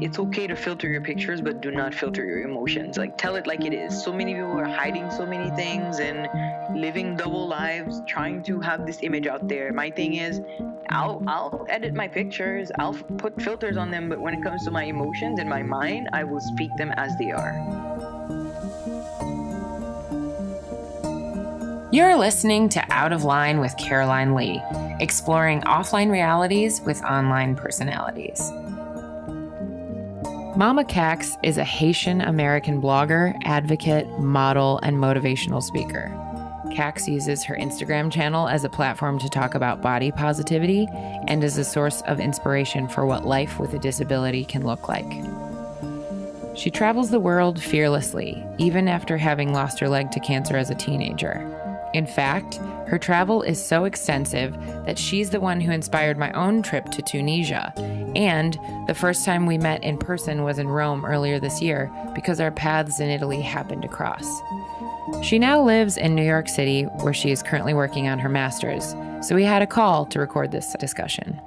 It's okay to filter your pictures, but do not filter your emotions. Like, tell it like it is. So many people are hiding so many things and living double lives, trying to have this image out there. My thing is, I'll edit my pictures, I'll put filters on them, but when it comes to my emotions and my mind, I will speak them as they are. You're listening to Out of Line with Caroline Lee, exploring offline realities with online personalities. Mama Cax is a Haitian-American blogger, advocate, model, and motivational speaker. Cax uses her Instagram channel as a platform to talk about body positivity and as a source of inspiration for what life with a disability can look like. She travels the world fearlessly, even after having lost her leg to cancer as a teenager. In fact, her travel is so extensive that she's the one who inspired my own trip to Tunisia. And the first time we met in person was in Rome earlier this year because our paths in Italy happened to cross. She now lives in New York City, where she is currently working on her master's. So we had a call to record this discussion.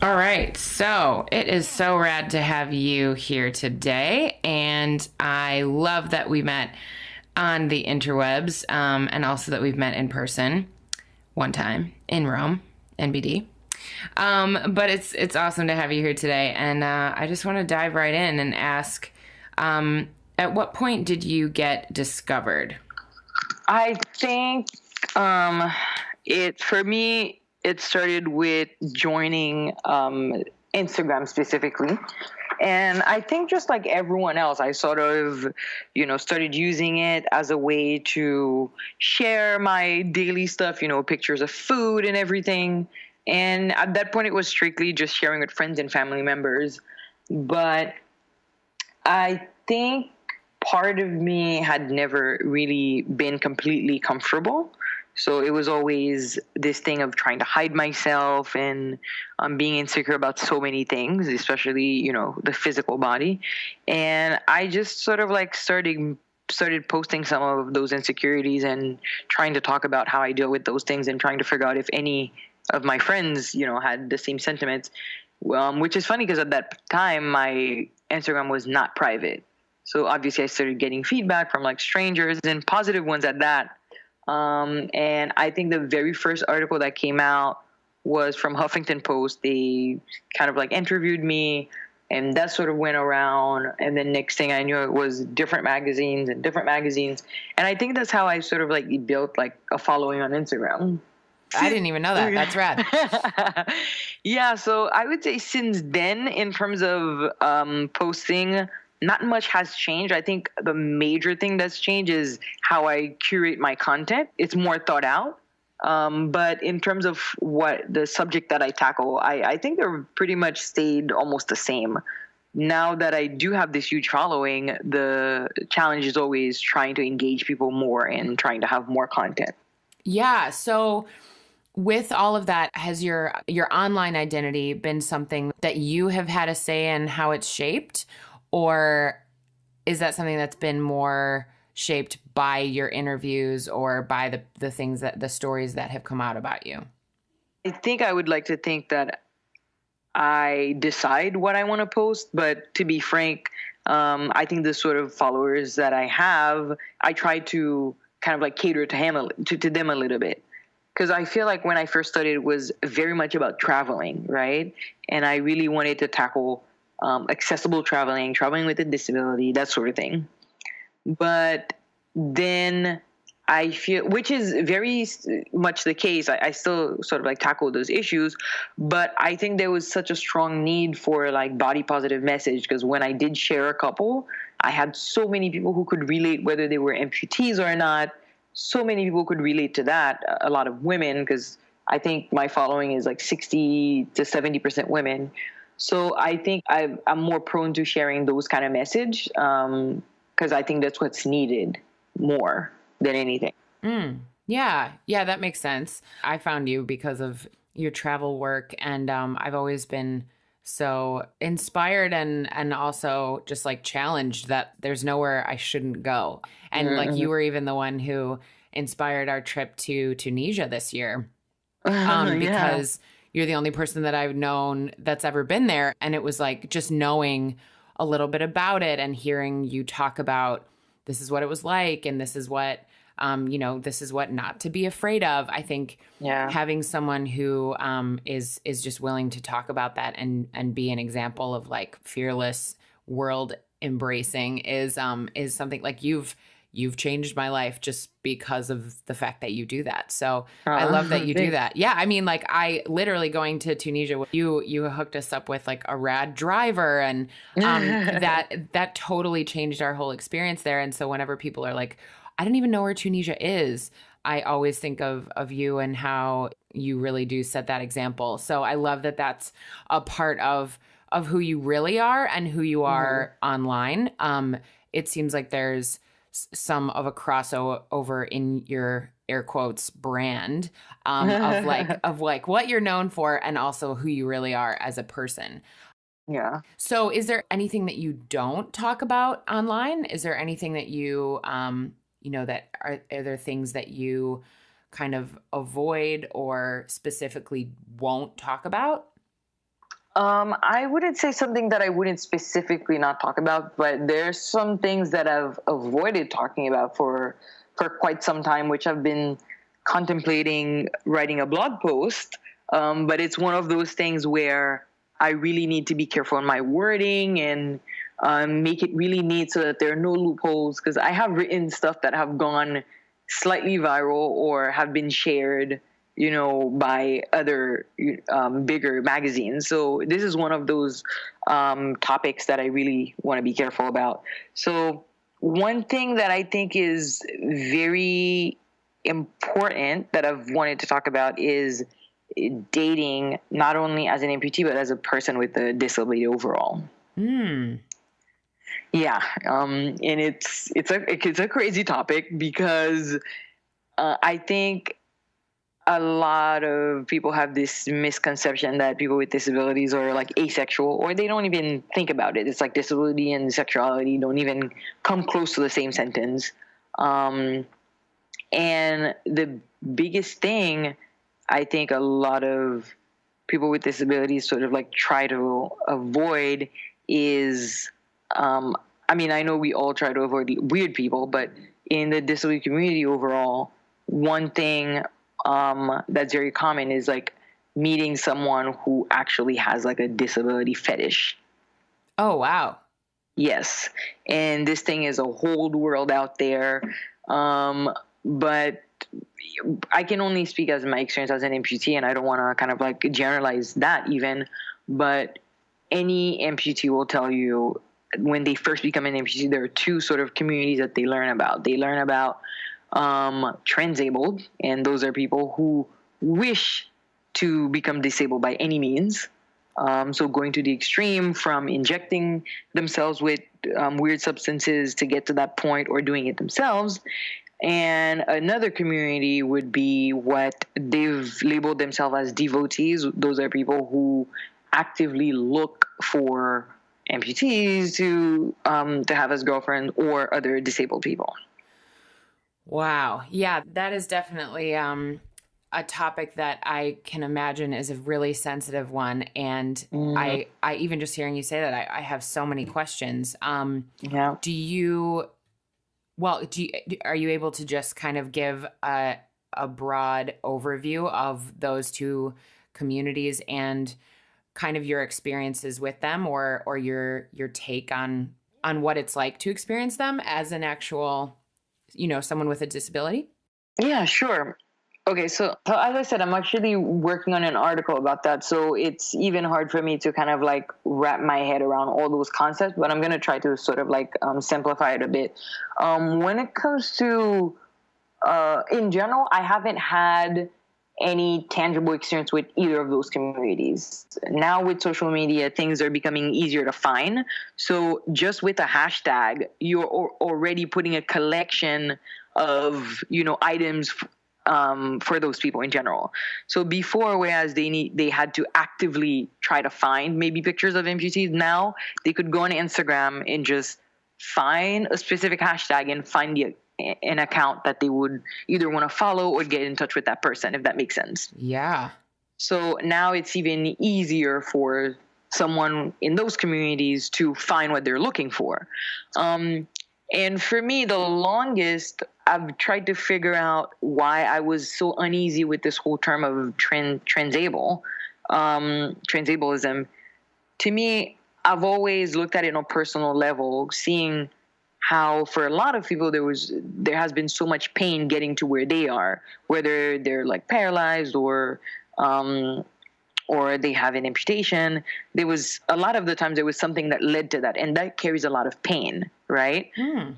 All right, so it is so rad to have you here today, and I love that we met on the interwebs, and also that we've met in person one time in Rome, NBD. But it's awesome to have you here today, and I just want to dive right in and ask, at what point did you get discovered? I think for me, it started with joining Instagram specifically. And I think just like everyone else, I sort of, started using it as a way to share my daily stuff, pictures of food and everything. And at that point, it was strictly just sharing with friends and family members. But I think part of me had never really been completely comfortable. So it was always this thing of trying to hide myself and being insecure about so many things, especially, the physical body. And I just sort of like started posting some of those insecurities and trying to talk about how I deal with those things and trying to figure out if any of my friends, had the same sentiments, which is funny because at that time, my Instagram was not private. So obviously I started getting feedback from like strangers and positive ones at that. And I think the very first article that came out was from Huffington Post. They kind of like interviewed me, and that sort of went around. And then next thing I knew, it was different magazines. And I think that's how I sort of like built like a following on Instagram. I didn't even know that. That's rad. Yeah. So I would say since then, in terms of posting, not much has changed. I think the major thing that's changed is how I curate my content. It's more thought out. But in terms of what the subject that I tackle, I think they're pretty much stayed almost the same. Now that I do have this huge following, the challenge is always trying to engage people more and trying to have more content. Yeah. So with all of that, has your online identity been something that you have had a say in how it's shaped? Or is that something that's been more shaped by your interviews or by the things the stories that have come out about you? I think I would like to think that I decide what I want to post, but to be frank, I think the sort of followers that I have, I try to kind of like cater to them a little bit. Because I feel like when I first started, it was very much about traveling, right? And I really wanted to tackle accessible traveling with a disability, that sort of thing. But then I feel, which is very much the case, I still sort of like tackle those issues, but I think there was such a strong need for like body positive message, because when I did share a couple, I had so many people who could relate, whether they were amputees or not. So many people could relate to that, a lot of women, because I think my following is like 60 to 70% women. So I think I'm more prone to sharing those kind of message because I think that's what's needed more than anything. Yeah, that makes sense. I found you because of your travel work, and I've always been so inspired and also just like challenged that there's nowhere I shouldn't go. And like you were even the one who inspired our trip to Tunisia this year because you're the only person that I've known that's ever been there. And it was like just knowing a little bit about it and hearing you talk about this is what it was like and this is what this is what not to be afraid of. I think having someone who is just willing to talk about that and be an example of like fearless world embracing is something like you've changed my life just because of the fact that you do that. So I love that you do that. Yeah. I mean, like I literally going to Tunisia, you hooked us up with like a rad driver and that totally changed our whole experience there. And so whenever people are like, I don't even know where Tunisia is, I always think of you and how you really do set that example. So I love that that's a part of who you really are and who you are online. It seems like there's some of a crossover in your air quotes brand of like what you're known for and also who you really are as a person. Yeah. So is there anything that you don't talk about online? Is there anything that you, that are there things that you kind of avoid or specifically won't talk about? I wouldn't say something that I wouldn't specifically not talk about, but there's some things that I've avoided talking about for quite some time, which I've been contemplating writing a blog post. But it's one of those things where I really need to be careful in my wording and make it really neat so that there are no loopholes, because I have written stuff that have gone slightly viral or have been shared by other bigger magazines. So this is one of those topics that I really want to be careful about. So one thing that I think is very important that I've wanted to talk about is dating, not only as an amputee, but as a person with a disability overall. Yeah. And it's a crazy topic because I think a lot of people have this misconception that people with disabilities are like asexual, or they don't even think about it. It's like disability and sexuality don't even come close to the same sentence. And the biggest thing I think a lot of people with disabilities sort of like try to avoid is, I know we all try to avoid weird people, but in the disability community overall, one thing that's very common is like meeting someone who actually has like a disability fetish. Oh, wow. Yes. And this thing is a whole world out there. But I can only speak as my experience as an amputee, and I don't want to kind of like generalize that even, but any amputee will tell you when they first become an amputee, there are two sort of communities that they learn about. They learn about transabled, and those are people who wish to become disabled by any means. So going to the extreme from injecting themselves with weird substances to get to that point, or doing it themselves. And another community would be what they've labeled themselves as devotees. Those are people who actively look for amputees to have as girlfriends or other disabled people. Wow. Yeah, that is definitely a topic that I can imagine is a really sensitive one. And I even just hearing you say that, I have so many questions. Are you able to just kind of give a broad overview of those two communities and kind of your experiences with them, or your take on what it's like to experience them as an actual someone with a disability? Yeah, sure. Okay, so as I said, I'm actually working on an article about that. So it's even hard for me to kind of like wrap my head around all those concepts, but I'm going to try to sort of like simplify it a bit. When it comes to, in general, I haven't had any tangible experience with either of those communities. Now with social media, things are becoming easier to find. So just with a hashtag, you're already putting a collection of, items for those people in general. So before, whereas they had to actively try to find maybe pictures of amputees, now they could go on Instagram and just find a specific hashtag and find an account that they would either want to follow or get in touch with that person, if that makes sense. Yeah. So now it's even easier for someone in those communities to find what they're looking for. Um, and for me, the longest I've tried to figure out why I was so uneasy with this whole term of transableism. To me, I've always looked at it on a personal level, seeing how for a lot of people there has been so much pain getting to where they are, whether they're like paralyzed um, or they have an amputation. There was a lot of the times there was something that led to that, and that carries a lot of pain, right?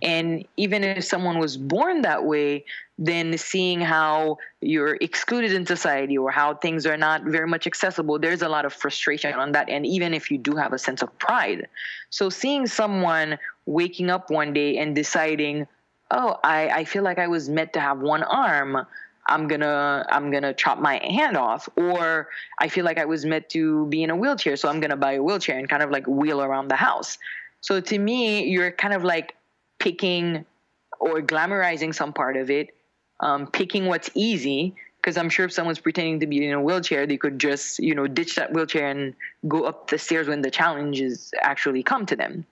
And even if someone was born that way, then seeing how you're excluded in society or how things are not very much accessible, there's a lot of frustration on that. And even if you do have a sense of pride, so seeing someone waking up one day and deciding, oh, I feel like I was meant to have one arm, I'm gonna chop my hand off, or I feel like I was meant to be in a wheelchair, so I'm gonna buy a wheelchair and kind of like wheel around the house. So to me, you're kind of like picking or glamorizing some part of it, picking what's easy. Because I'm sure if someone's pretending to be in a wheelchair, they could just, ditch that wheelchair and go up the stairs when the challenges actually come to them.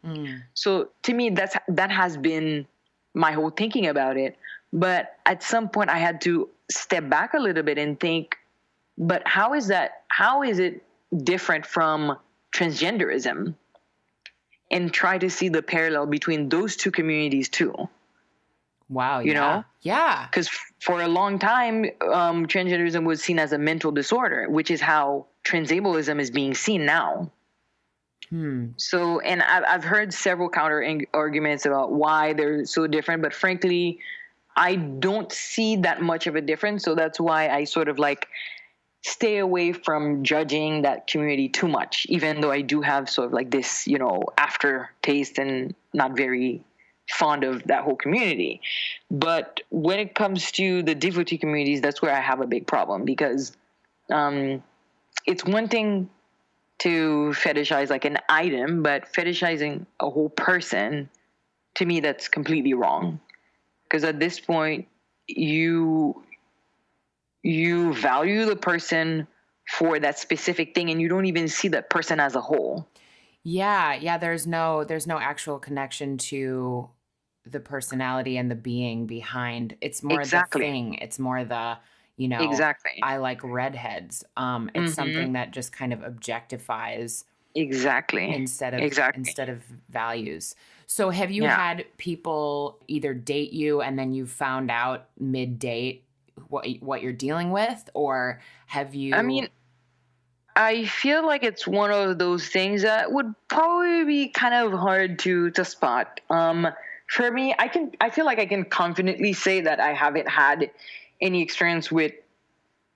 So to me, that has been my whole thinking about it. But at some point, I had to step back a little bit and think, but how is it different from transgenderism? And try to see the parallel between those two communities too. Wow. You know? Yeah. Because for a long time, transgenderism was seen as a mental disorder, which is how transableism is being seen now. So, and I've heard several counter arguments about why they're so different, but frankly, I don't see that much of a difference. So that's why I sort of like stay away from judging that community too much, even though I do have sort of like this, aftertaste and not very fond of that whole community. But when it comes to the devotee communities, that's where I have a big problem, because it's one thing to fetishize like an item, but fetishizing a whole person, to me, that's completely wrong. Because at this point, you value the person for that specific thing, and you don't even see that person as a whole. Yeah. There's no actual connection to the personality and the being behind. It's more the thing. It's more the, Exactly. I like redheads. It's something that just kind of objectifies instead of values. So have you had people either date you and then you found out mid-date what you're dealing with, or have you? I mean, I feel like it's one of those things that would probably be kind of hard to spot. For me, I feel like I can confidently say that I haven't had any experience with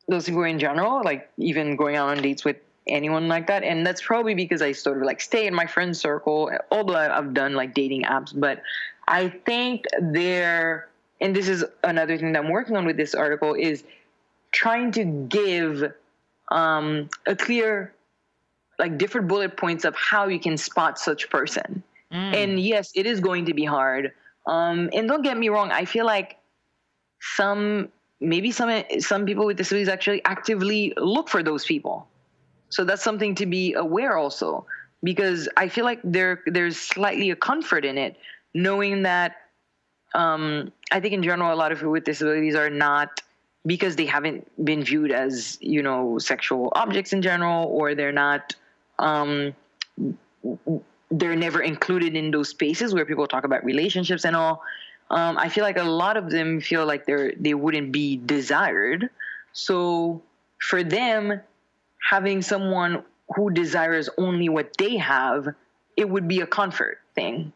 those people in general, like even going out on dates with anyone like that. And that's probably because I sort of like stay in my friend circle, although I've done like dating apps. But I think and this is another thing that I'm working on with this article, is trying to give a clear, like different bullet points of how you can spot such person. And yes, it is going to be hard. And don't get me wrong, I feel like some people with disabilities actually actively look for those people. So that's something to be aware also, because I feel like there's slightly a comfort in it, knowing that I think in general, a lot of people with disabilities are not, because they haven't been viewed as, sexual objects in general, or they're not, they're never included in those spaces where people talk about relationships and all. I feel like a lot of them feel like they wouldn't be desired. So for them, having someone who desires only what they have, it would be a comfort thing.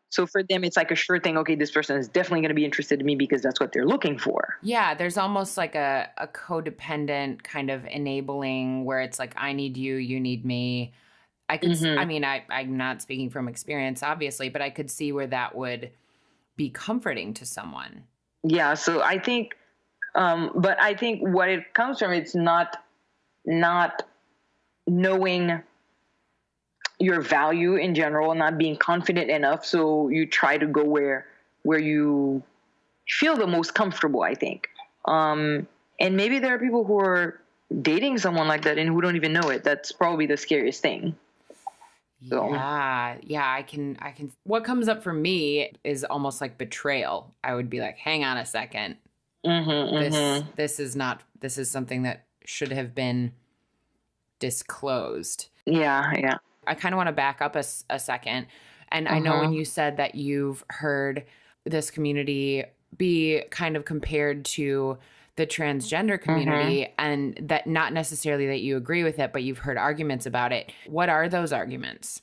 So for them, it's like a sure thing. Okay, this person is definitely going to be interested in me because that's what they're looking for. Yeah, there's almost like a codependent kind of enabling where it's like, I need you, you need me. I could, I mean, I'm not speaking from experience, obviously, but I could see where that would be comforting to someone. Yeah, so I think, but I think what it comes from, it's not knowing your value in general, not being confident enough. So you try to go where you feel the most comfortable, I think. And maybe there are people who are dating someone like that and who don't even know it. That's probably the scariest thing. So. Yeah, I can what comes up for me is almost like betrayal. I would be like, hang on a second. This is something that should have been disclosed. Yeah. I kind of want to back up a second. And I know when you said that you've heard this community be kind of compared to the transgender community, and that not necessarily that you agree with it, but you've heard arguments about it. What are those arguments?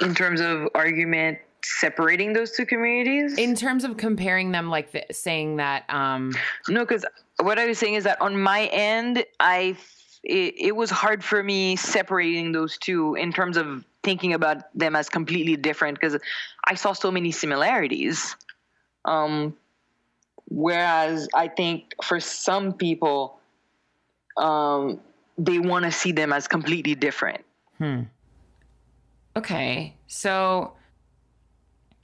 In terms of argument separating those two communities? In terms of comparing them, like saying that... No, because what I was saying is that on my end, it was hard for me separating those two in terms of thinking about them as completely different, because I saw so many similarities. Whereas I think for some people, they want to see them as completely different. Okay, so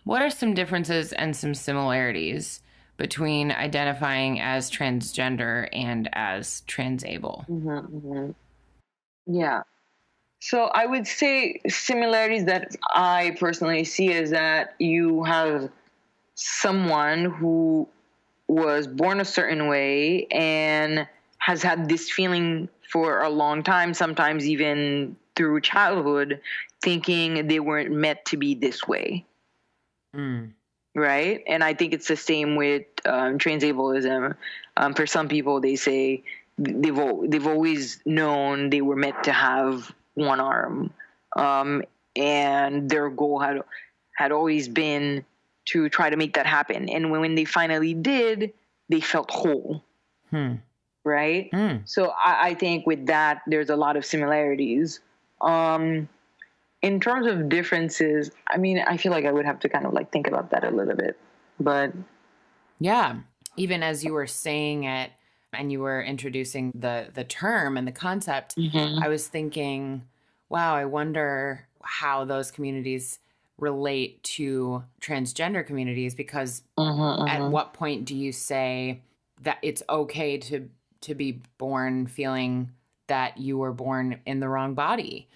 what are some differences and some similarities between identifying as transgender and as transable? Yeah. So I would say similarities that I personally see is that you have someone who was born a certain way and has had this feeling for a long time, sometimes even through childhood, thinking they weren't meant to be this way. Right? And I think it's the same with transableism. For some people, they say they've always known they were meant to have one arm, and their goal had always been to try to make that happen. And when they finally did, they felt whole. Right? So I think with that, there's a lot of similarities. In terms of differences, I mean, I feel like I would have to kind of like think about that a little bit. But yeah, even as you were saying it and you were introducing the term and the concept, I was thinking, wow, I wonder how those communities relate to transgender communities, because at what point do you say that it's okay to be born feeling that you were born in the wrong body?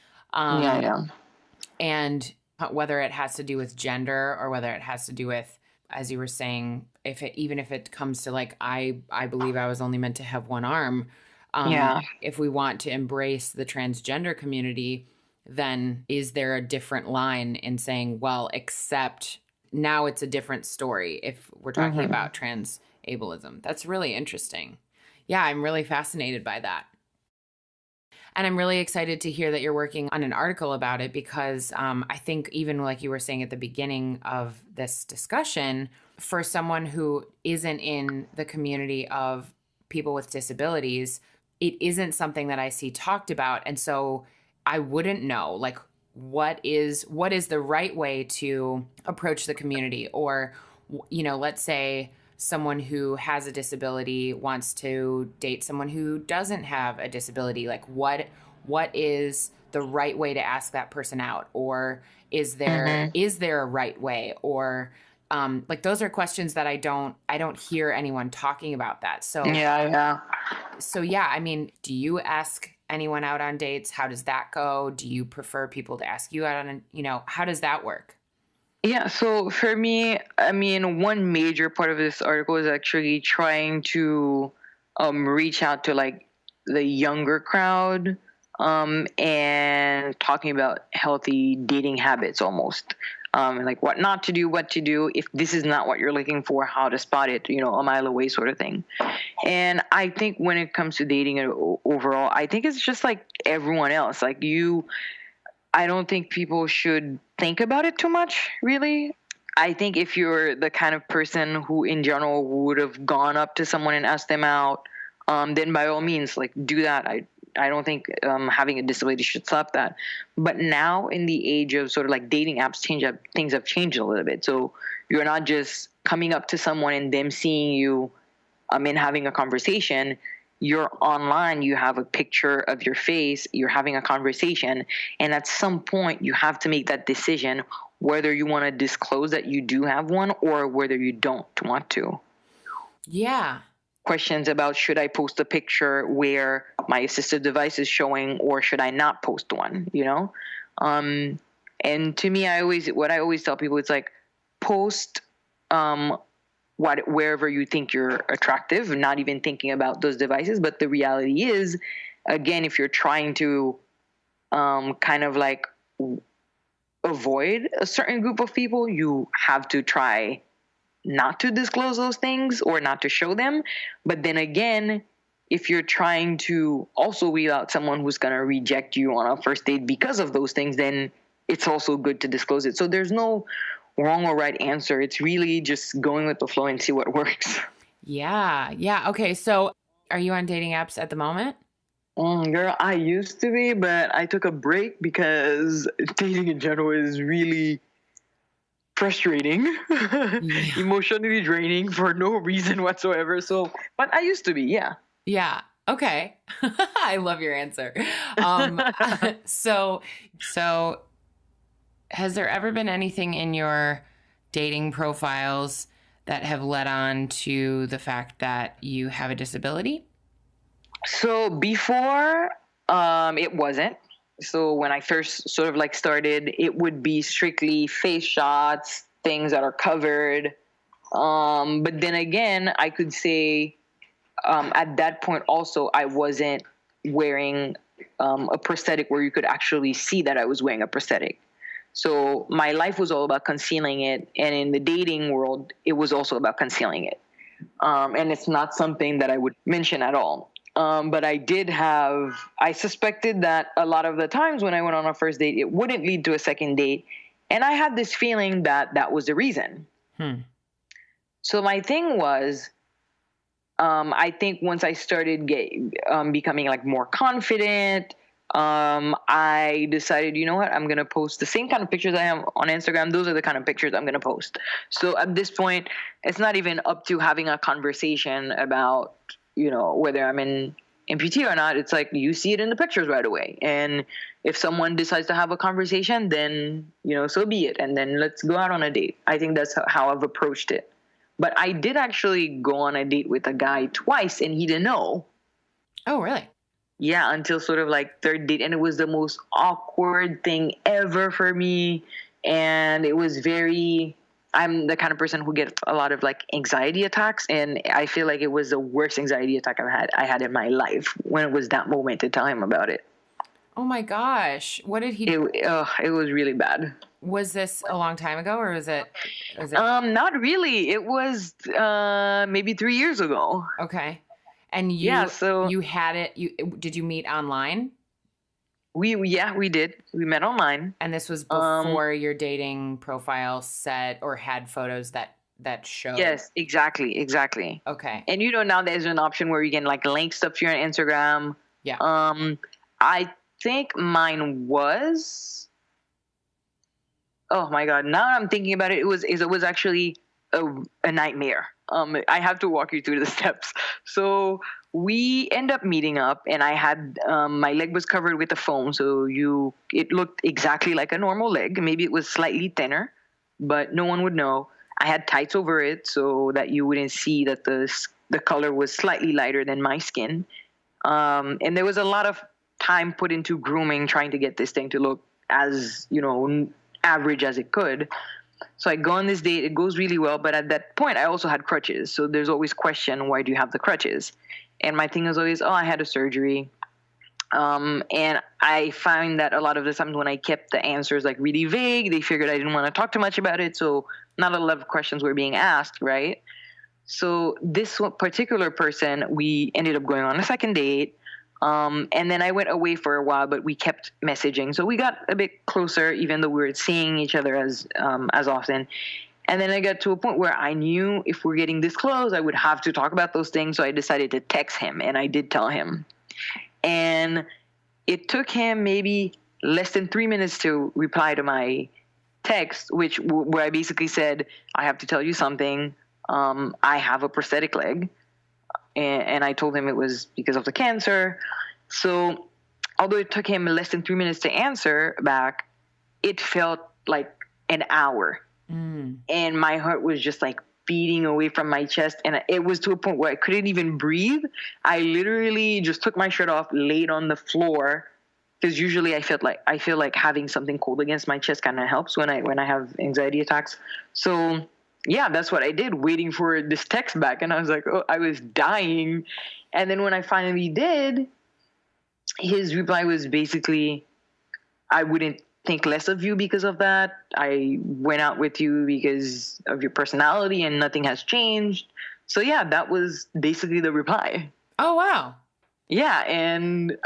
And whether it has to do with gender or whether it has to do with, as you were saying, even if it comes to like, I believe I was only meant to have one arm. If we want to embrace the transgender community, then is there a different line in saying, well, except now it's a different story if we're talking about transableism? That's really interesting. Yeah, I'm really fascinated by that. And I'm really excited to hear that you're working on an article about it, because I think even like you were saying at the beginning of this discussion, for someone who isn't in the community of people with disabilities, it isn't something that I see talked about. And so I wouldn't know, like, what is the right way to approach the community? Or, you know, let's say someone who has a disability wants to date someone who doesn't have a disability. Like, what is the right way to ask that person out? Or is there a right way? Or like, those are questions that I don't hear anyone talking about that. So yeah, I mean, do you ask anyone out on dates? How does that go? Do you prefer people to ask you out on, you know, how does that work? Yeah, so for me, I mean, one major part of this article is actually trying to reach out to like the younger crowd, and talking about healthy dating habits almost. And like what not to do, what to do if this is not what you're looking for, how to spot it, you know, a mile away sort of thing. And I think when it comes to dating overall, I think it's just like everyone else. Like I don't think people should think about it too much, really. I think if you're the kind of person who in general would have gone up to someone and asked them out, then by all means, like, do that. I don't think having a disability should stop that. But now in the age of sort of like dating apps, things have changed a little bit. So you're not just coming up to someone and them seeing you and having a conversation. You're online, you have a picture of your face, you're having a conversation, and at some point you have to make that decision whether you want to disclose that you do have one or whether you don't want to. Yeah. questions about should I post a picture where my assistive device is showing, or should I not post one, you know? And to me, what I always tell people, it's like, post wherever you think you're attractive, not even thinking about those devices. But the reality is, again, if you're trying to kind of like avoid a certain group of people, you have to try not to disclose those things or not to show them. But then again, if you're trying to also weed out someone who's going to reject you on a first date because of those things, then it's also good to disclose it. So there's no wrong or right answer. It's really just going with the flow and see what works. Yeah. Yeah. Okay. So are you on dating apps at the moment? Girl, I used to be, but I took a break because dating in general is really frustrating, emotionally draining for no reason whatsoever. So, but I used to be, yeah. Yeah. Okay. I love your answer. So has there ever been anything in your dating profiles that have led on to the fact that you have a disability? So before, it wasn't. So when I first sort of like started, it would be strictly face shots, things that are covered. But then again, I could say at that point also, I wasn't wearing a prosthetic where you could actually see that I was wearing a prosthetic. So my life was all about concealing it. And in the dating world, it was also about concealing it. And it's not something that I would mention at all. But I suspected that a lot of the times when I went on a first date, it wouldn't lead to a second date. And I had this feeling that that was the reason. So my thing was, I think once I started becoming like more confident, I decided, you know what, I'm going to post the same kind of pictures I have on Instagram. Those are the kind of pictures I'm going to post. So at this point, it's not even up to having a conversation about, you know, whether I'm in amputee or not. It's like you see it in the pictures right away. And if someone decides to have a conversation, then, you know, so be it. And then let's go out on a date. I think that's how I've approached it. But I did actually go on a date with a guy twice and he didn't know. Oh, really? Yeah, until sort of like third date. And it was the most awkward thing ever for me. And it was I'm the kind of person who gets a lot of like anxiety attacks. And I feel like it was the worst anxiety attack I had in my life when it was that moment to tell him about it. Oh my gosh. What did he do? It was really bad. Was this a long time ago or was it? Not really. It was maybe 3 years ago. Okay. And you had it, did you meet online? We did. We met online. And this was before your dating profile said or had photos that showed. Yes, exactly. Okay. And you know, now there's an option where you can like link stuff to your Instagram. Yeah. I think mine was, oh my God, now I'm thinking about it, it was actually a nightmare. I have to walk you through the steps. So we end up meeting up, and I had my leg was covered with a foam, so it looked exactly like a normal leg. Maybe it was slightly thinner, but no one would know. I had tights over it so that you wouldn't see that the color was slightly lighter than my skin. And there was a lot of time put into grooming, trying to get this thing to look as, you know, average as it could. So I go on this date. It goes really well. But at that point, I also had crutches. So there's always question, why do you have the crutches? And my thing is always, I had a surgery. And I find that a lot of the times when I kept the answers like really vague, they figured I didn't want to talk too much about it. So not a lot of questions were being asked, right? So this particular person, we ended up going on a second date. And then I went away for a while, but we kept messaging. So we got a bit closer, even though we were seeing each other as often. And then I got to a point where I knew if we're getting this close, I would have to talk about those things. So I decided to text him, and I did tell him. And it took him maybe less than 3 minutes to reply to my text, where I basically said, I have to tell you something. I have a prosthetic leg. And I told him it was because of the cancer. So although it took him less than 3 minutes to answer back, it felt like an hour. And my heart was just like beating away from my chest, and it was to a point where I couldn't even breathe. I literally just took my shirt off, laid on the floor, because usually I feel like having something cold against my chest kind of helps when I have anxiety attacks. So yeah, that's what I did, waiting for this text back, and I was like, oh, I was dying. And then when I finally did, his reply was basically, I wouldn't think less of you because of that. I went out with you because of your personality and nothing has changed. So yeah, that was basically the reply. Oh, wow. Yeah. And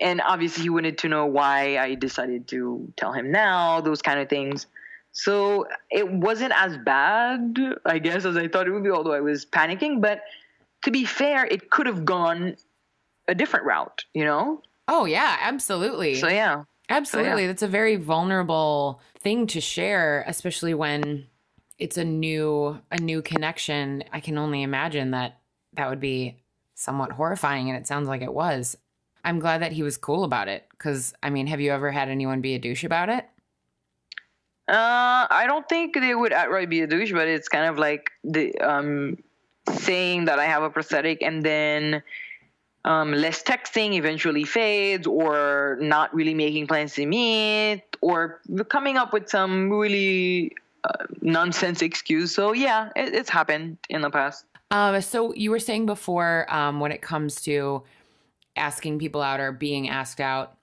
obviously he wanted to know why I decided to tell him now, those kind of things. So it wasn't as bad, I guess, as I thought it would be, although I was panicking. But to be fair, it could have gone a different route, you know? Oh, yeah, absolutely. So yeah. Absolutely. That's a very vulnerable thing to share, especially when it's a new connection. I can only imagine that would be somewhat horrifying, and it sounds like it was. I'm glad that he was cool about it, because, I mean, have you ever had anyone be a douche about it? I don't think they would outright be a douche, but it's kind of like the saying that I have a prosthetic, and then less texting eventually fades, or not really making plans to meet, or coming up with some really nonsense excuse. So yeah, it's happened in the past. So you were saying before, when it comes to asking people out or being asked out,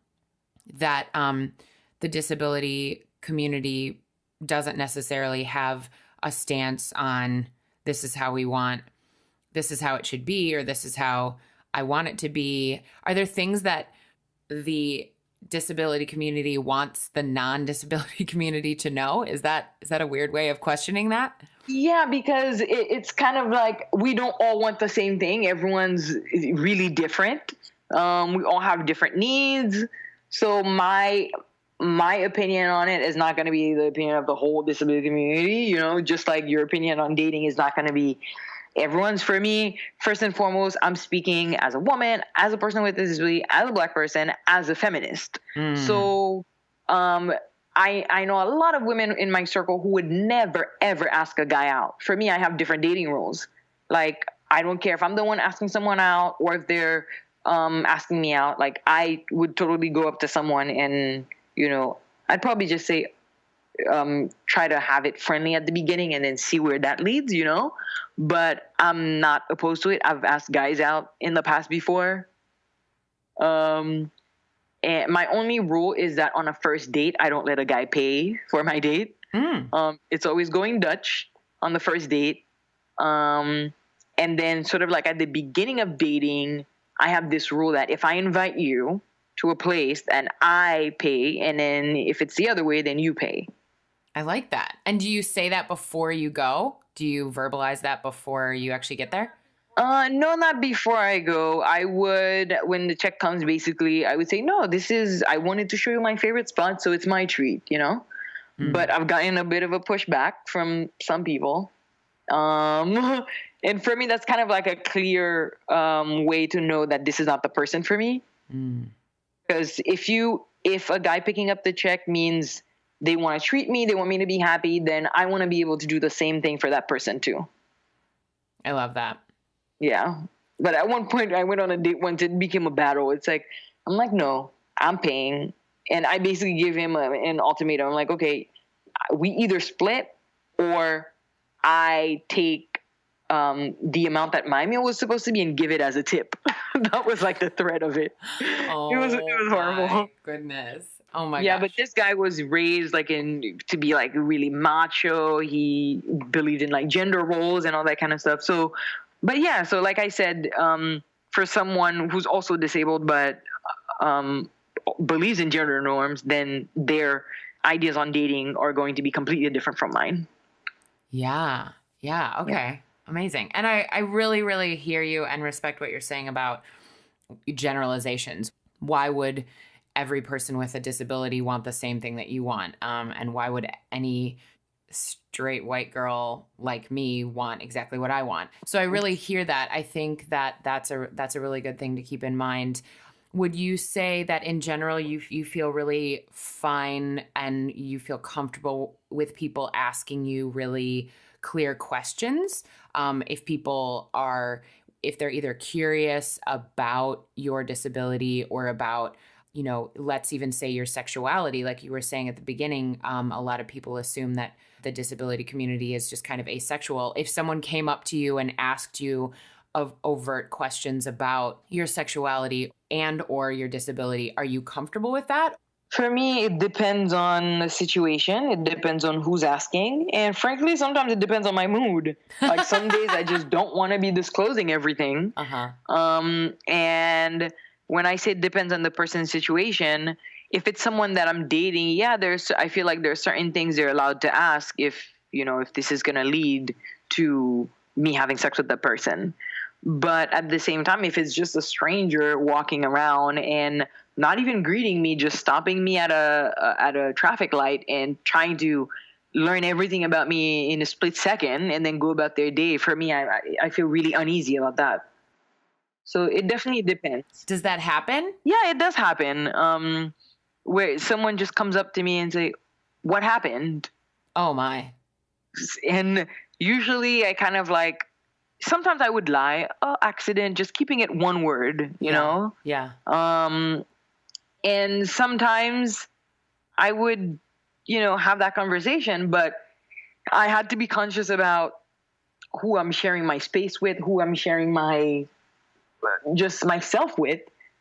that the disability community doesn't necessarily have a stance on this is how it should be, or this is how I want it to be. Are there things that the disability community wants the non-disability community to know? Is that a weird way of questioning that? Yeah, because it's kind of like we don't all want the same thing. Everyone's really different. We all have different needs. So my opinion on it is not going to be the opinion of the whole disability community, you know, just like your opinion on dating is not going to be everyone's. For me, first and foremost, I'm speaking as a woman, as a person with disability, as a Black person, as a feminist. So I know a lot of women in my circle who would never, ever ask a guy out. For me, I have different dating rules. Like, I don't care if I'm the one asking someone out or if they're asking me out. Like, I would totally go up to someone and, you know, I'd probably just say, try to have it friendly at the beginning and then see where that leads, you know? But I'm not opposed to it. I've asked guys out in the past before. And my only rule is that on a first date, I don't let a guy pay for my date. It's always going Dutch on the first date. And then sort of like at the beginning of dating, I have this rule that if I invite you to a place, then I pay. And then if it's the other way, then you pay. I like that. And do you say that before you go? Do you verbalize that before you actually get there? No, not before I go. I would, when the check comes, basically, I would say, no, I wanted to show you my favorite spot, so it's my treat, you know? But I've gotten a bit of a pushback from some people. And for me, that's kind of like a clear way to know that this is not the person for me. Because if a guy picking up the check means they want to treat me, they want me to be happy, then I want to be able to do the same thing for that person too. I love that. Yeah. But at one point I went on a date once, it became a battle. It's like, I'm like, no, I'm paying. And I basically give him an ultimatum. I'm like, okay, we either split or I take the amount that my meal was supposed to be and give it as a tip. That was like the thread of it. Oh, it was horrible. My goodness. Oh my Yeah, gosh. but this guy was raised to be like really macho. He believed in like gender roles and all that kind of stuff. So, but yeah, so like I said, for someone who's also disabled but believes in gender norms, then their ideas on dating are going to be completely different from mine. Yeah. Yeah. Okay. Yeah. Amazing. And I really, really hear you and respect what you're saying about generalizations. Why would every person with a disability want the same thing that you want? And why would any straight white girl like me want exactly what I want? So I really hear that. I think that that's a really good thing to keep in mind. Would you say that in general you feel really fine and you feel comfortable with people asking you really clear questions. If they're either curious about your disability or about, let's even say your sexuality, like you were saying at the beginning, a lot of people assume that the disability community is just kind of asexual. If someone came up to you and asked you of overt questions about your sexuality and or your disability, are you comfortable with that? For me, it depends on the situation. It depends on who's asking. And frankly, sometimes it depends on my mood. Like some days I just don't want to be disclosing everything. And when I say it depends on the person's situation, if it's someone that I'm dating, I feel like there's certain things they're allowed to ask if this is going to lead to me having sex with that person. But at the same time, if it's just a stranger walking around and not even greeting me, just stopping me at a traffic light and trying to learn everything about me in a split second and then go about their day, for me, I feel really uneasy about that. So it definitely depends. Does that happen? Yeah, it does happen. Where someone just comes up to me and say, "What happened?" Oh my. And usually I kind of like, sometimes I would lie, accident, just keeping it one word, you know? Yeah. And sometimes I would, have that conversation, but I had to be conscious about who I'm sharing my space with, who I'm sharing just myself with.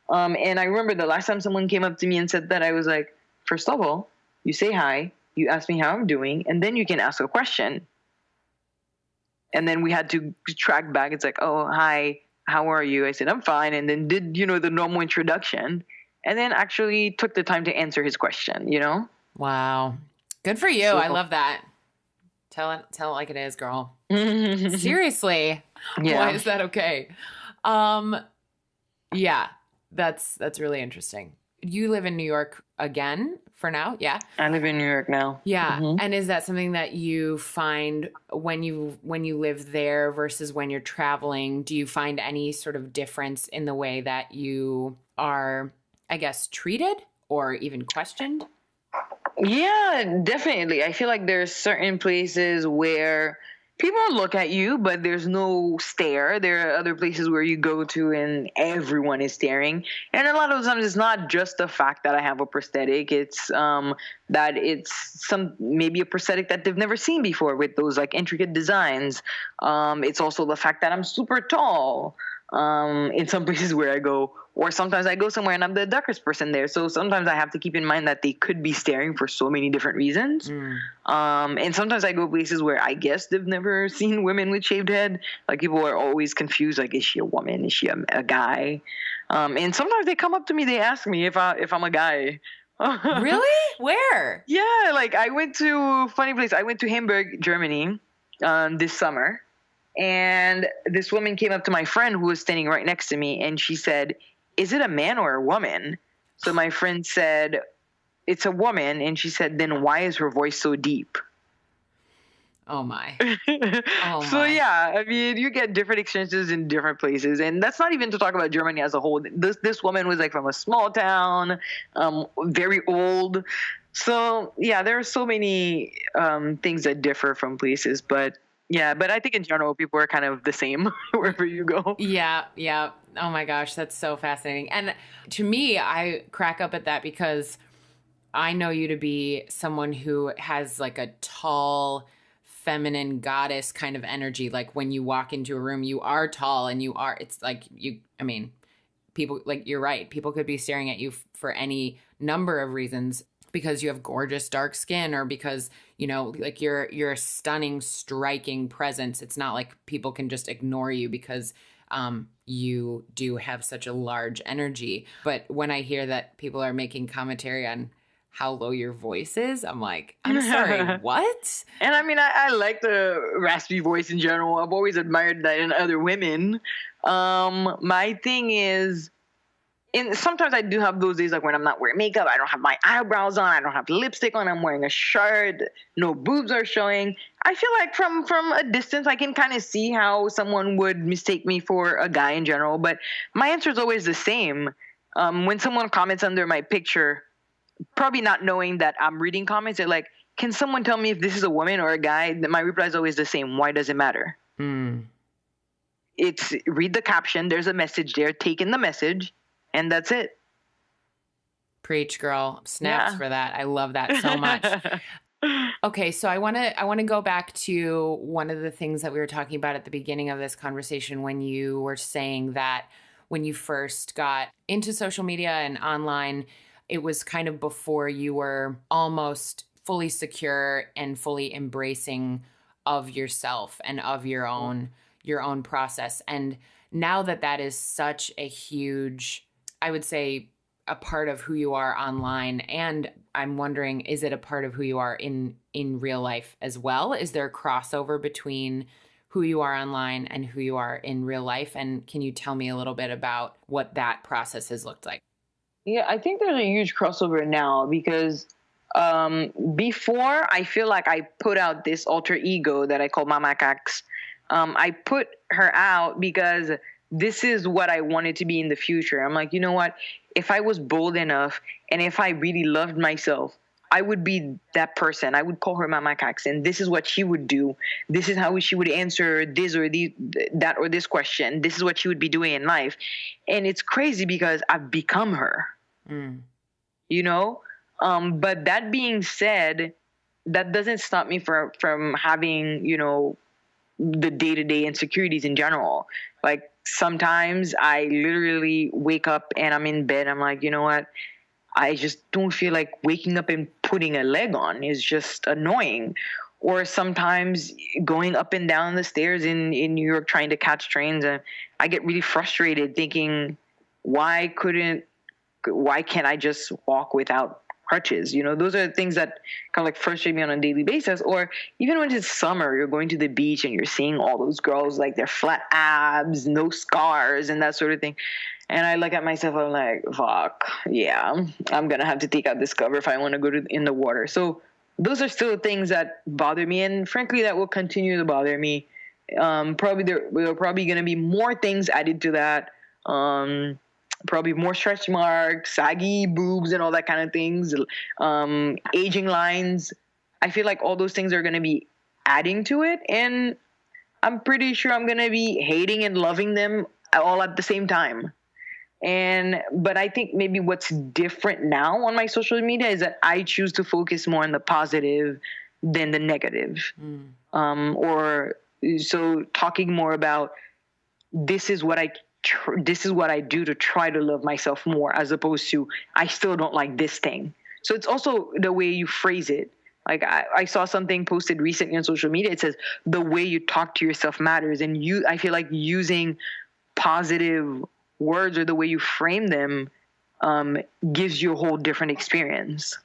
And I remember the last time someone came up to me and said that, I was like, first of all, you say hi, you ask me how I'm doing, and then you can ask a question. And then we had to track back. It's like, oh, hi, how are you? I said, I'm fine. And then did, the normal introduction. And then actually took the time to answer his question, Wow. Good for you. I love that. Tell it like it is, girl. Seriously. Yeah. Why is that okay? Yeah, that's really interesting. You live in New York again for now? Yeah. I live in New York now. Yeah. Mm-hmm. And is that something that you find when you live there versus when you're traveling? Do you find any sort of difference in the way that you are, I guess, treated or even questioned? Yeah, definitely. I feel like there's certain places where people look at you, but there's no stare. There are other places where you go to and everyone is staring. And a lot of times it's not just the fact that I have a prosthetic. It's that it's maybe a prosthetic that they've never seen before with those like intricate designs. It's also the fact that I'm super tall. In some places where I go, or sometimes I go somewhere and I'm the darkest person there. So sometimes I have to keep in mind that they could be staring for so many different reasons. And sometimes I go places where I guess they've never seen women with shaved head. Like people are always confused. Like, is she a woman? Is she a guy? And sometimes they come up to me, they ask me if I'm a guy. Really? Where? Yeah. Like I went to Hamburg, Germany, this summer. And this woman came up to my friend who was standing right next to me, and she said, "Is it a man or a woman?" So my friend said, "It's a woman." And she said, "Then why is her voice so deep?" Oh my. So yeah, I mean, you get different experiences in different places, and that's not even to talk about Germany as a whole. This woman was like from a small town, very old. So yeah, there are so many things that differ from places, but I think in general, people are kind of the same wherever you go. Yeah. Oh my gosh, that's so fascinating. And to me, I crack up at that because I know you to be someone who has like a tall, feminine goddess kind of energy. Like when you walk into a room, you are tall and it's like people, like you're right. People could be staring at you for any number of reasons. Because you have gorgeous dark skin or because, like you're a stunning, striking presence. It's not like people can just ignore you because you do have such a large energy. But when I hear that people are making commentary on how low your voice is, I'm like, I'm sorry, what? And I mean, I like the raspy voice in general. I've always admired that in other women. My thing is, and sometimes I do have those days like when I'm not wearing makeup, I don't have my eyebrows on, I don't have lipstick on, I'm wearing a shirt, no boobs are showing. I feel like from a distance, I can kind of see how someone would mistake me for a guy in general. But my answer is always the same. When someone comments under my picture, probably not knowing that I'm reading comments, they're like, can someone tell me if this is a woman or a guy? My reply is always the same. Why does it matter? It's read the caption. There's a message there. Take in the message, and that's it. Preach, girl. Snaps for that. I love that so much. Okay, so I want to go back to one of the things that we were talking about at the beginning of this conversation when you were saying that when you first got into social media and online, it was kind of before you were almost fully secure and fully embracing of yourself and of your own process. And now that is such a huge, I would say, a part of who you are online, and I'm wondering, is it a part of who you are in real life as well? Is there a crossover between who you are online and who you are in real life? And can you tell me a little bit about what that process has looked like? Yeah, I think there's a huge crossover now because before, I feel like I put out this alter ego that I call Mama Cax. I put her out because this is what I wanted to be in the future. I'm like, you know what? If I was bold enough and if I really loved myself, I would be that person. I would call her Mama Cax, and this is what she would do. This is how she would answer this or that or this question. This is what she would be doing in life. And it's crazy because I've become her, you know? But that being said, that doesn't stop me from having, you know, the day-to-day insecurities in general. Like sometimes I literally wake up and I'm in bed. I'm like, you know what? I just don't feel like waking up and putting a leg on is just annoying. Or sometimes going up and down the stairs in New York trying to catch trains, I get really frustrated thinking, why can't I just walk without crutches? You know, those are the things that kind of like frustrate me on a daily basis. Or even when it's summer, you're going to the beach and you're seeing all those girls, like their flat abs, no scars and that sort of thing. And I look at myself, I'm like, fuck, yeah, I'm going to have to take out this cover if I want to go in the water. So those are still things that bother me. And frankly, that will continue to bother me. Probably there are probably going to be more things added to that. Probably more stretch marks, saggy boobs and all that kind of things, aging lines. I feel like all those things are going to be adding to it. And I'm pretty sure I'm going to be hating and loving them all at the same time. But I think maybe what's different now on my social media is that I choose to focus more on the positive than the negative. Or so talking more about this is what I do to try to love myself more, as opposed to I still don't like this thing. So it's also the way you phrase it. Like I saw something posted recently on social media. It says the way you talk to yourself matters. And I feel like using positive words or the way you frame them gives you a whole different experience.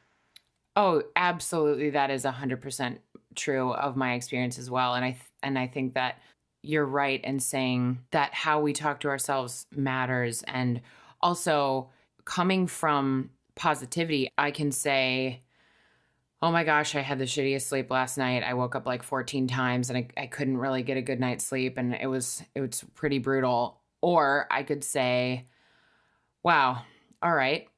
Oh, absolutely. That is 100% true of my experience as well. And I think that you're right in saying that how we talk to ourselves matters. And also coming from positivity, I can say, oh my gosh, I had the shittiest sleep last night. I woke up like 14 times and I couldn't really get a good night's sleep. And it was pretty brutal. Or I could say, wow, all right,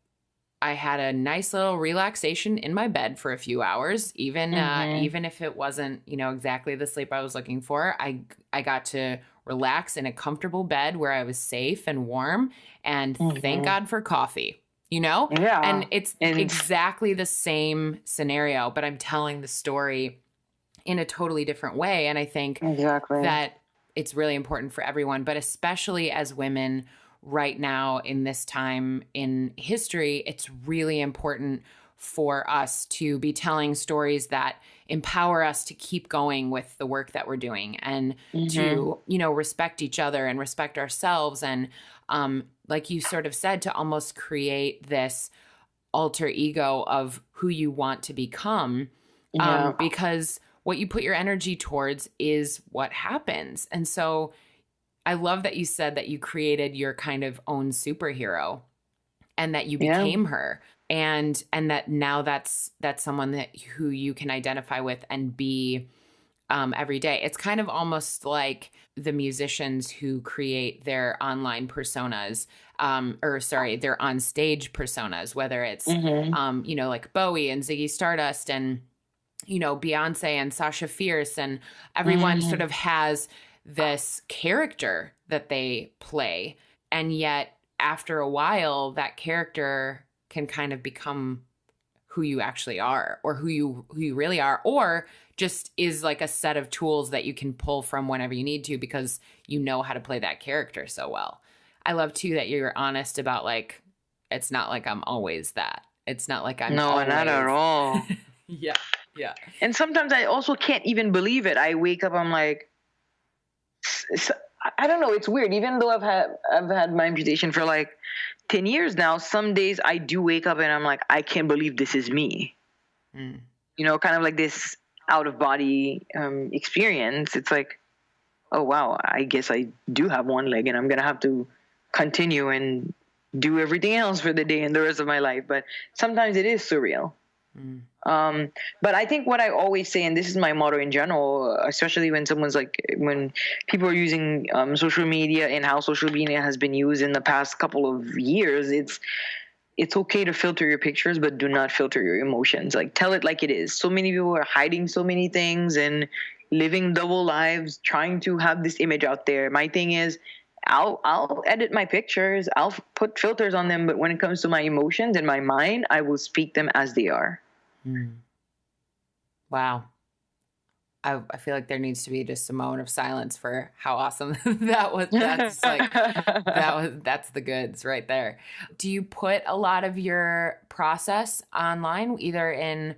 I had a nice little relaxation in my bed for a few hours, even if it wasn't, you know, exactly the sleep I was looking for. I got to relax in a comfortable bed where I was safe and warm, and thank God for coffee, you know? Yeah. And it's exactly the same scenario, but I'm telling the story in a totally different way. And I think that it's really important for everyone, but especially as women right now in this time in history, it's really important for us to be telling stories that empower us to keep going with the work that we're doing and to, you know, respect each other and respect ourselves. And like you sort of said, to almost create this alter ego of who you want to become, because what you put your energy towards is what happens. And so I love that you said that you created your kind of own superhero and that you became her, and that now that's someone who you can identify with and be every day. It's kind of almost like the musicians who create their online personas, their on stage personas, whether it's, you know, like Bowie and Ziggy Stardust and Beyonce and Sasha Fierce and everyone sort of has this character that they play. And yet after a while, that character can kind of become who you actually are, or who you really are, or just is like a set of tools that you can pull from whenever you need to, because you know how to play that character so well. I love too that you're honest about like, it's not like I'm always that. It's not like I'm No, always... not at all. Yeah. Yeah. And sometimes I also can't even believe it. I wake up, I'm like, I don't know. It's weird. Even though I've had my amputation for like 10 years now, some days I do wake up and I'm like, I can't believe this is me. Kind of like this out of body experience. It's like, oh, wow, I guess I do have one leg and I'm going to have to continue and do everything else for the day and the rest of my life. But sometimes it is surreal. But I think what I always say, and this is my motto in general, especially when when people are using social media and how social media has been used in the past couple of years, it's okay to filter your pictures, but do not filter your emotions. Like, tell it like it is. So many people are hiding so many things and living double lives, trying to have this image out there. My thing is, I'll edit my pictures, I'll put filters on them, but when it comes to my emotions and my mind, I will speak them as they are. Wow. I feel like there needs to be just a moment of silence for how awesome that was. That's like, that's the goods right there. Do you put a lot of your process online, either in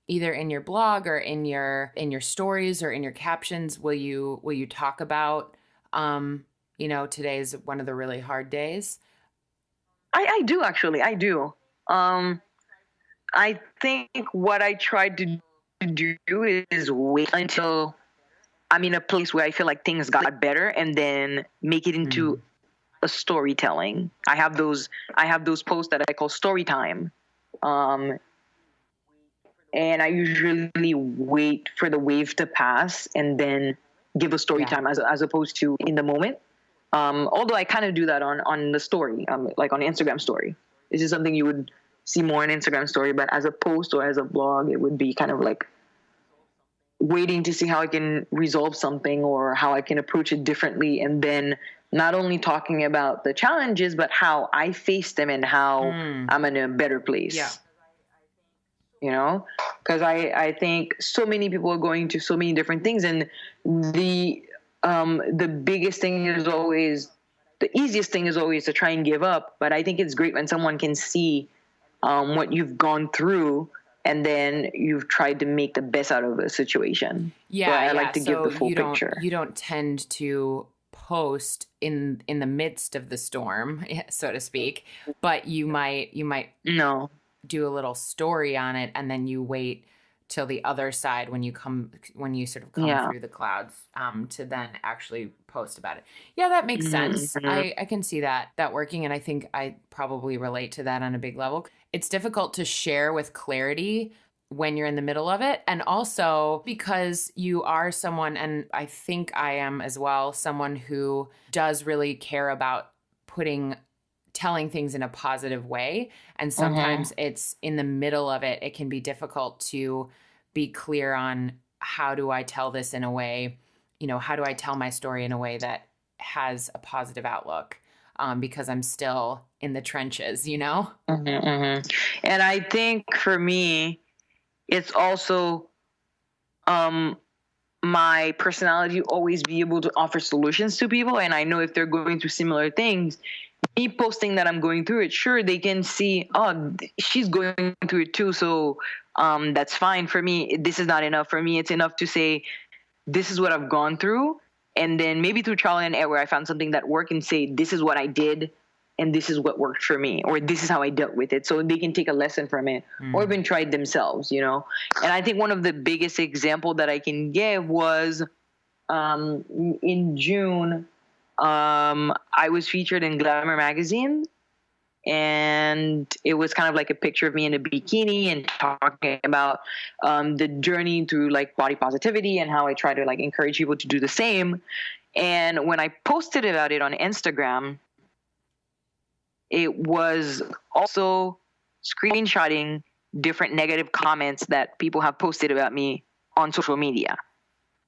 your blog or in your stories or in your captions? Will you talk about, today's one of the really hard days? I do, actually. I do. I think what I tried to do is wait until I'm in a place where I feel like things got better and then make it into a storytelling. I have those posts that I call story time. And I usually wait for the wave to pass and then give a story time as opposed to in the moment. Although I kind of do that on the story, like on Instagram story. This is something you would see more on Instagram story, but as a post or as a blog, it would be kind of like waiting to see how I can resolve something or how I can approach it differently. And then not only talking about the challenges, but how I face them and how I'm in a better place. Yeah. Because I think so many people are going to so many different things. And the biggest thing is always, the easiest thing is always to try and give up. But I think it's great when someone can see what you've gone through, and then you've tried to make the best out of a situation. Yeah, so I like to give the full picture. You don't tend to post in the midst of the storm, so to speak, but you might do a little story on it, and then you wait till the other side when you sort of come through the clouds to then actually post about it. Yeah, that makes sense. I can see that working, and I think I probably relate to that on a big level. It's difficult to share with clarity when you're in the middle of it, and also because you are someone, and I think I am as well, someone who does really care about telling things in a positive way. And sometimes it's in the middle of it, it can be difficult to be clear on how do I tell this in a way, how do I tell my story in a way that has a positive outlook? Because I'm still in the trenches, And I think for me, it's also my personality always be able to offer solutions to people. And I know if they're going through similar things, me posting that I'm going through it, sure, they can see, oh, she's going through it too. So that's fine for me. This is not enough for me. It's enough to say, this is what I've gone through. And then maybe through trial and error, I found something that worked, and say, this is what I did, and this is what worked for me, or this is how I dealt with it. So they can take a lesson from it, or even try it themselves, And I think one of the biggest example that I can give was in June, I was featured in Glamour magazine, and it was kind of like a picture of me in a bikini and talking about the journey through like body positivity and how I try to like encourage people to do the same. And when I posted about it on Instagram, it was also screenshotting different negative comments that people have posted about me on social media.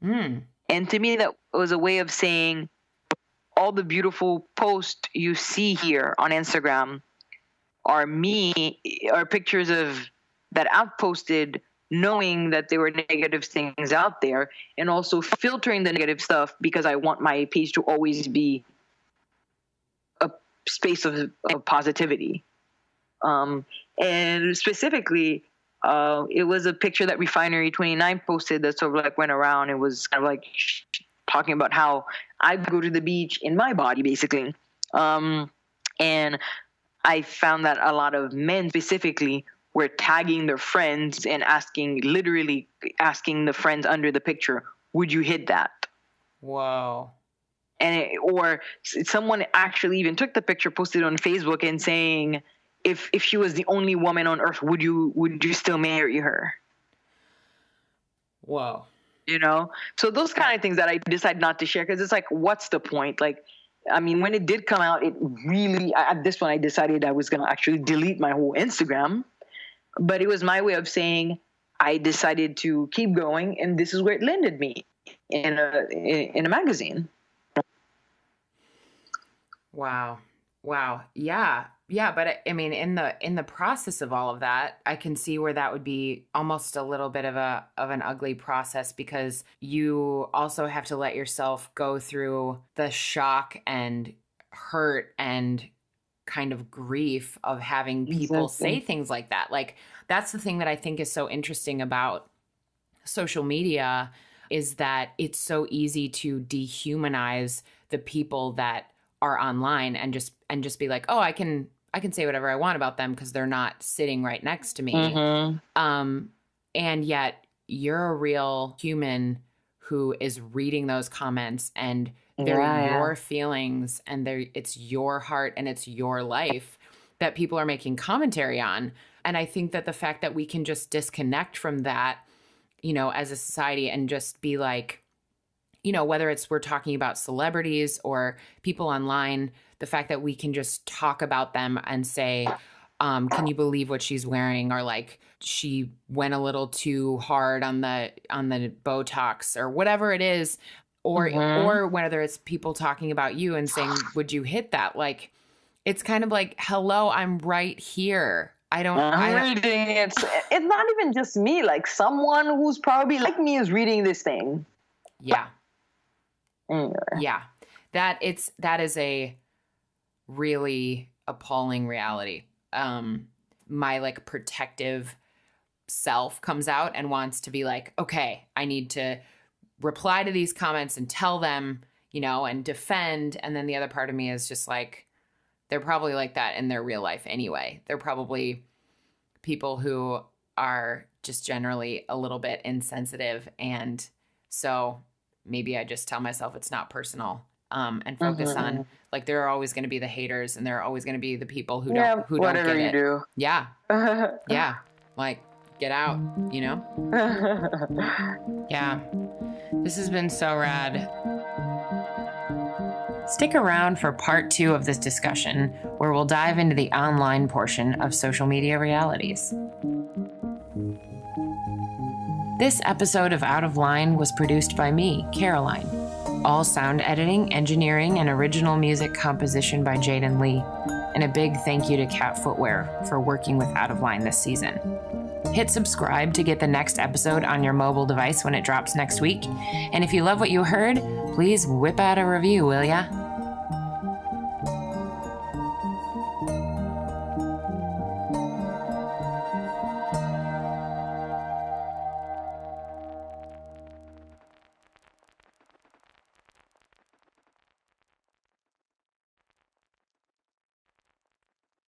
And to me, that was a way of saying all the beautiful posts you see here on Instagram are pictures of that I've posted, knowing that there were negative things out there, and also filtering the negative stuff because I want my page to always be a space of positivity. And specifically, it was a picture that Refinery 29 posted that sort of like went around. It was kind of like talking about how I go to the beach in my body, basically. And I found that a lot of men specifically were tagging their friends and literally asking the friends under the picture, would you hit that? Whoa. Or someone actually even took the picture, posted it on Facebook, and saying, if she was the only woman on earth, would you still marry her? Whoa. You know? So those kind of things that I decided not to share, because it's like, what's the point? Like, I mean, when it did come out, it really, at this point, I decided I was going to actually delete my whole Instagram. But it was my way of saying I decided to keep going, and this is where it landed me, in a magazine. Wow. Yeah. But I mean, in the process of all of that, I can see where that would be almost a little bit of an ugly process, because you also have to let yourself go through the shock and hurt and kind of grief of having people say things like that. Like, that's the thing that I think is so interesting about social media, is that it's so easy to dehumanize the people that are online and just be like, oh, I can say whatever I want about them because they're not sitting right next to me. And yet you're a real human who is reading those comments, and they're your feelings, and it's your heart and it's your life that people are making commentary on. And I think that the fact that we can just disconnect from that, you know, as a society, and just be like, you know, whether it's we're talking about celebrities or people online, the fact that we can just talk about them and say, can you believe what she's wearing? Or like, she went a little too hard on the Botox, or whatever it is. Or whether it's people talking about you and saying, would you hit that? Like, it's kind of like, hello, I'm right here. I'm reading it. It's not even just me. Like, someone who's probably like me is reading this thing. Yeah. Anyway. Yeah. That is a really appalling reality. My like protective self comes out and wants to be like, okay, I need to reply to these comments and tell them, you know, and defend. And then the other part of me is just like, they're probably like that in their real life anyway. They're probably people who are just generally a little bit insensitive. And so maybe I just tell myself it's not personal, and focus on, like, there are always going to be the haters, and there are always going to be the people who don't get it. Whatever you do. Yeah. Yeah. Like, get out, you know? Yeah. This has been so rad. Stick around for part 2 of this discussion, where we'll dive into the online portion of social media realities. This episode of Out of Line was produced by me, Caroline. All sound editing, engineering, and original music composition by Jaden Lee. And a big thank you to Cat Footwear for working with Out of Line this season. Hit subscribe to get the next episode on your mobile device when it drops next week. And if you love what you heard, please whip out a review, will ya?